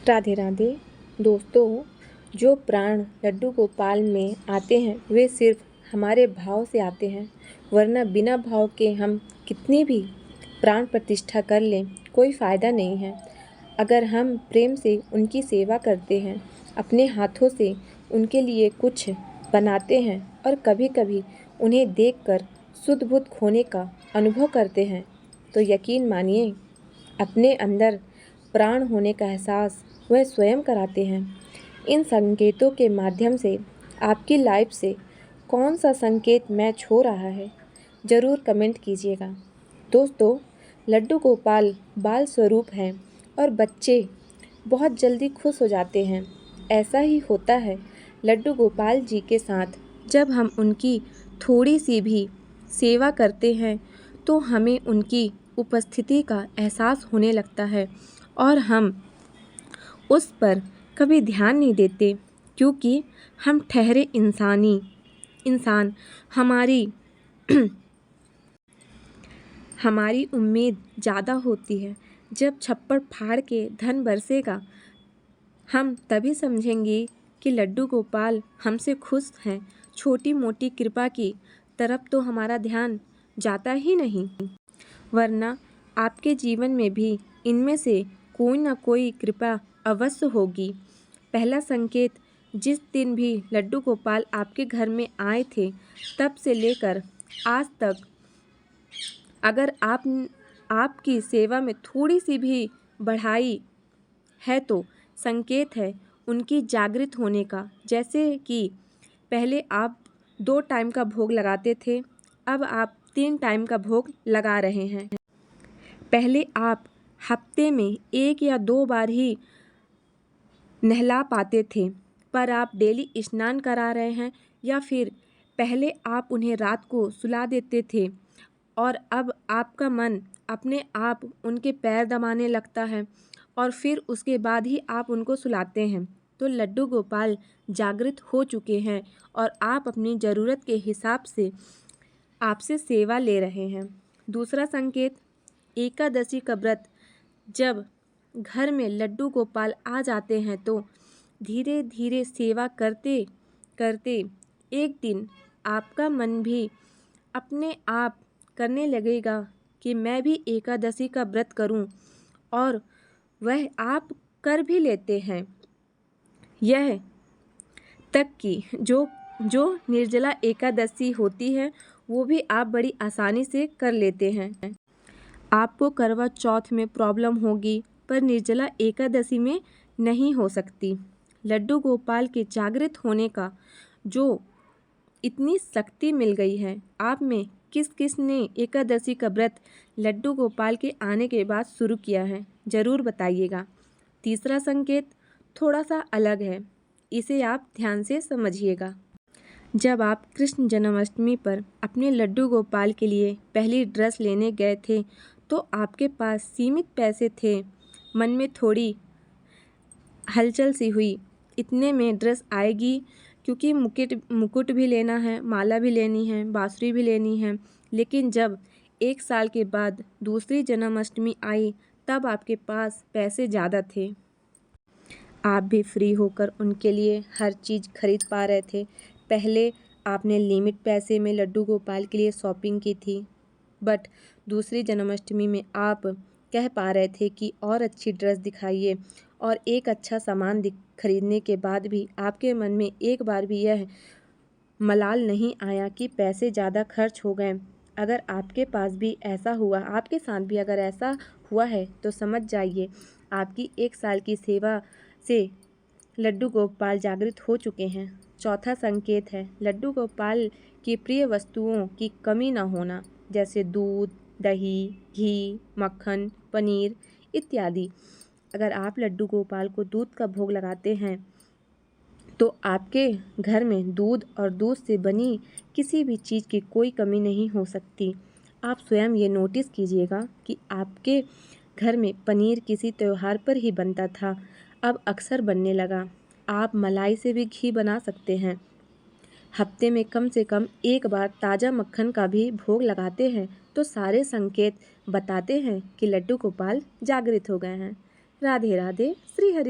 राधे राधे। दोस्तों, जो प्राण लड्डू गोपाल में आते हैं वे सिर्फ हमारे भाव से आते हैं, वरना बिना भाव के हम कितनी भी प्राण प्रतिष्ठा कर लें कोई फ़ायदा नहीं है। अगर हम प्रेम से उनकी सेवा करते हैं, अपने हाथों से उनके लिए कुछ बनाते हैं और कभी-कभी उन्हें देखकर सुध-बुध खोने का अनुभव करते हैं, तो यकीन मानिए अपने अंदर प्राण होने का एहसास वह स्वयं कराते हैं। इन संकेतों के माध्यम से आपकी लाइफ से कौन सा संकेत मैच हो रहा है, ज़रूर कमेंट कीजिएगा। दोस्तों, लड्डू गोपाल बाल स्वरूप हैं और बच्चे बहुत जल्दी खुश हो जाते हैं। ऐसा ही होता है लड्डू गोपाल जी के साथ। जब हम उनकी थोड़ी सी भी सेवा करते हैं तो हमें उनकी उपस्थिति का एहसास होने लगता है और हम उस पर कभी ध्यान नहीं देते, क्योंकि हम ठहरे इंसान हमारी उम्मीद ज़्यादा होती है। जब छप्पड़ फाड़ के धन बरसेगा, हम तभी समझेंगे कि लड्डू गोपाल हमसे खुश हैं। छोटी मोटी कृपा की तरफ तो हमारा ध्यान जाता ही नहीं, वरना आपके जीवन में भी इनमें से कोई ना कोई कृपा अवश्य होगी। पहला संकेत, जिस दिन भी लड्डू गोपाल आपके घर में आए थे तब से लेकर आज तक अगर आपकी सेवा में थोड़ी सी भी बढ़ाई है तो संकेत है उनकी जागृत होने का। जैसे कि पहले आप 2 टाइम का भोग लगाते थे, अब आप 3 टाइम का भोग लगा रहे हैं। पहले आप हफ्ते में 1 या 2 बार ही नहला पाते थे, पर आप डेली स्नान करा रहे हैं। या फिर पहले आप उन्हें रात को सुला देते थे और अब आपका मन अपने आप उनके पैर दबाने लगता है और फिर उसके बाद ही आप उनको सुलाते हैं। तो लड्डू गोपाल जागृत हो चुके हैं और आप अपनी ज़रूरत के हिसाब से आपसे सेवा ले रहे हैं। दूसरा संकेत, एकादशी का व्रत जब घर में लड्डू गोपाल आ जाते हैं तो धीरे धीरे सेवा करते करते एक दिन आपका मन भी अपने आप करने लगेगा कि मैं भी एकादशी का व्रत करूं, और वह आप कर भी लेते हैं। यह तक कि जो निर्जला एकादशी होती है वो भी आप बड़ी आसानी से कर लेते हैं। आपको करवा चौथ में प्रॉब्लम होगी, पर निर्जला एकादशी में नहीं हो सकती। लड्डू गोपाल के जागृत होने का जो इतनी शक्ति मिल गई है आप में, किस ने एकादशी का व्रत लड्डू गोपाल के आने के बाद शुरू किया है, ज़रूर बताइएगा। तीसरा संकेत थोड़ा सा अलग है, इसे आप ध्यान से समझिएगा। जब आप कृष्ण जन्माष्टमी पर अपने लड्डू गोपाल के लिए पहली ड्रेस लेने गए थे तो आपके पास सीमित पैसे थे। मन में थोड़ी हलचल सी हुई, इतने में ड्रेस आएगी, क्योंकि मुकुट भी लेना है, माला भी लेनी है, बांसुरी भी लेनी है। लेकिन जब 1 साल के बाद दूसरी जन्माष्टमी आई तब आपके पास पैसे ज़्यादा थे। आप भी फ्री होकर उनके लिए हर चीज़ खरीद पा रहे थे। पहले आपने लिमिट पैसे में लड्डू गोपाल के लिए शॉपिंग की थी, बट दूसरी जन्माष्टमी में आप कह पा रहे थे कि और अच्छी ड्रेस दिखाइए, और एक अच्छा सामान खरीदने के बाद भी आपके मन में एक बार भी यह मलाल नहीं आया कि पैसे ज़्यादा खर्च हो गए। अगर आपके पास भी ऐसा हुआ, आपके साथ भी अगर ऐसा हुआ है तो समझ जाइए आपकी 1 साल की सेवा से लड्डू गोपाल जागृत हो चुके हैं। चौथा संकेत है लड्डू गोपाल की प्रिय वस्तुओं की कमी न होना, जैसे दूध, दही, घी, मक्खन, पनीर इत्यादि। अगर आप लड्डू गोपाल को दूध का भोग लगाते हैं तो आपके घर में दूध और दूध से बनी किसी भी चीज़ की कोई कमी नहीं हो सकती। आप स्वयं ये नोटिस कीजिएगा कि आपके घर में पनीर किसी त्यौहार पर ही बनता था, अब अक्सर बनने लगा। आप मलाई से भी घी बना सकते हैं। हफ्ते में कम से कम 1 बार ताज़ा मक्खन का भी भोग लगाते हैं, तो सारे संकेत बताते हैं कि लड्डू गोपाल जागृत हो गए हैं। राधे राधे। श्री हरि।